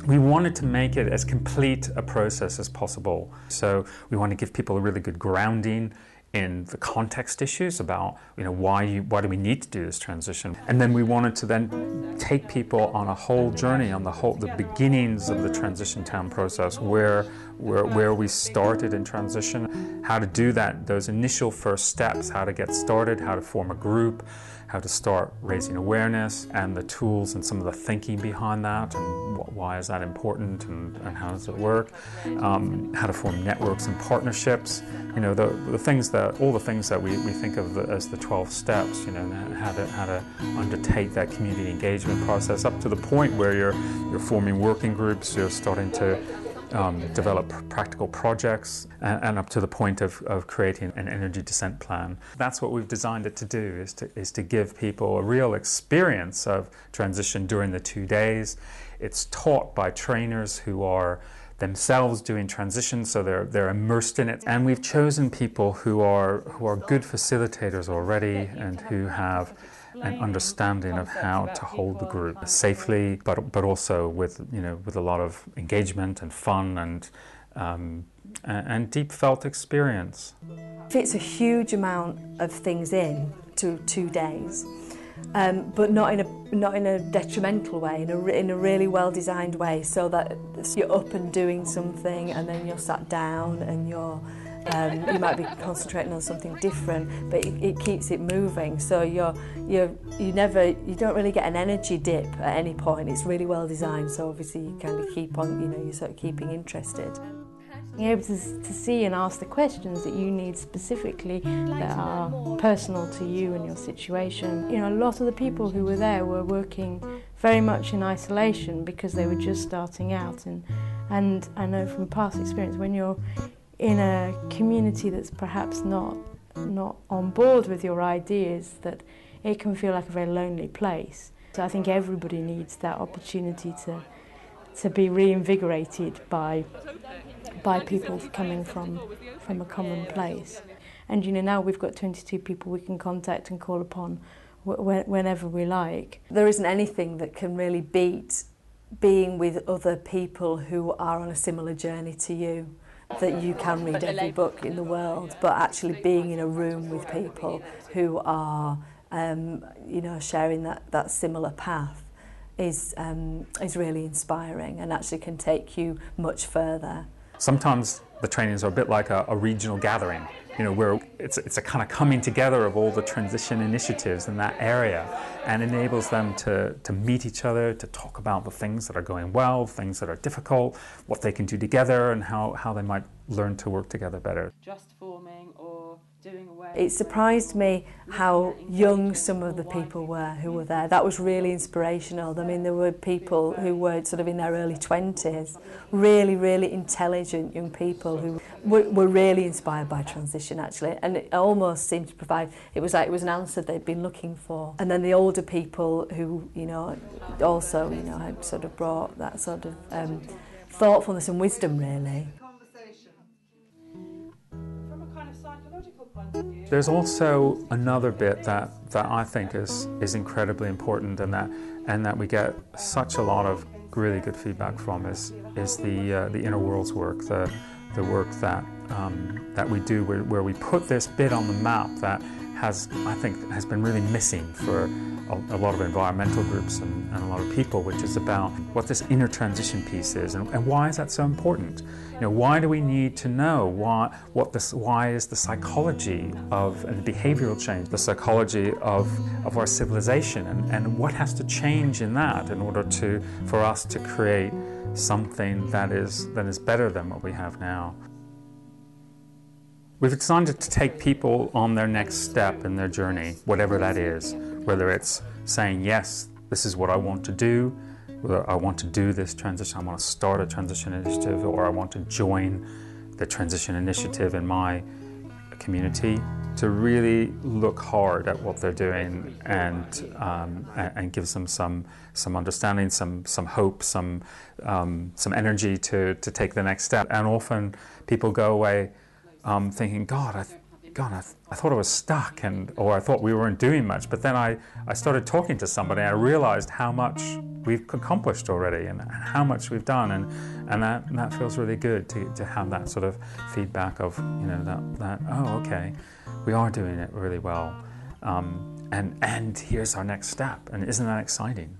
we wanted to make it as complete a process as possible. So we want to give people a really good grounding in the context issues about, why do we need to do this transition? And then we wanted to then take people on a whole journey, on the beginnings of the transition town process, where we started in transition, how to do that, those initial first steps, how to get started, how to form a group, how to start raising awareness, and the tools and some of the thinking behind that, and why is that important, and how does it work, how to form networks and partnerships, all the things that we think of as the 12 steps, how to undertake that community engagement process up to the point where you're forming working groups, you're starting to develop practical projects, and up to the point of creating an energy descent plan. That's what we've designed it to do, is to give people a real experience of transition during the 2 days. It's taught by trainers who are themselves doing transition, so they're immersed in it. And we've chosen people who are good facilitators already, and who have an understanding of how to hold the group safely, but also with a lot of engagement and fun and deep felt experience. Fits a huge amount of things in to 2 days, but not in a detrimental way, in a really well designed way, so that you're up and doing something, and then you're sat down and you might be concentrating on something different, but it keeps it moving. So you don't really get an energy dip at any point. It's really well designed, so obviously you kind of keep on, you're sort of keeping interested. Being able to see and ask the questions that you need specifically that are personal to you and your situation. A lot of the people who were there were working very much in isolation because they were just starting out, and I know from past experience, when you're in a community that's perhaps not on board with your ideas, that it can feel like a very lonely place. So I think everybody needs that opportunity to be reinvigorated by people coming from a common place. And now we've got 22 people we can contact and call upon whenever we like. There isn't anything that can really beat being with other people who are on a similar journey to you. That you can read every book in the world, but actually being in a room with people who are, sharing that similar path is really inspiring, and actually can take you much further. Sometimes the trainings are a bit like a regional gathering, where it's a kind of coming together of all the transition initiatives in that area, and enables them to meet each other, to talk about the things that are going well, things that are difficult, what they can do together, and how they might learn to work together better. Just forming or doing away. It surprised me how young some of the people were who were there. That was really inspirational. I mean, there were people who were sort of in their early 20s, really, really intelligent young people who were really inspired by transition, actually, and it almost seemed to provide, it was an answer they'd been looking for. And then the older people who, also, had sort of brought that sort of thoughtfulness and wisdom, really. There's also another bit that I think is incredibly important, and that we get such a lot of really good feedback from is the inner worlds work, the work that we do where we put this bit on the map that has been really missing for a lot of environmental groups and a lot of people, which is about what this inner transition piece is, and why is that so important? Why do we need to know why is the psychology of and behavioral change, the psychology of our civilization, and what has to change in that in order for us to create something that is better than what we have now. We've decided to take people on their next step in their journey, whatever that is, whether it's saying, yes, this is what I want to do, whether I want to do this transition, I want to start a transition initiative, or I want to join the transition initiative in my community, to really look hard at what they're doing and gives them some understanding, some hope, some energy to take the next step. And often people go away thinking, God, I thought I was stuck, or I thought we weren't doing much. But then I started talking to somebody, and I realized how much we've accomplished already and how much we've done, and that feels really good to have that sort of feedback of, you know, that oh, okay, we are doing it really well, and here's our next step, and isn't that exciting?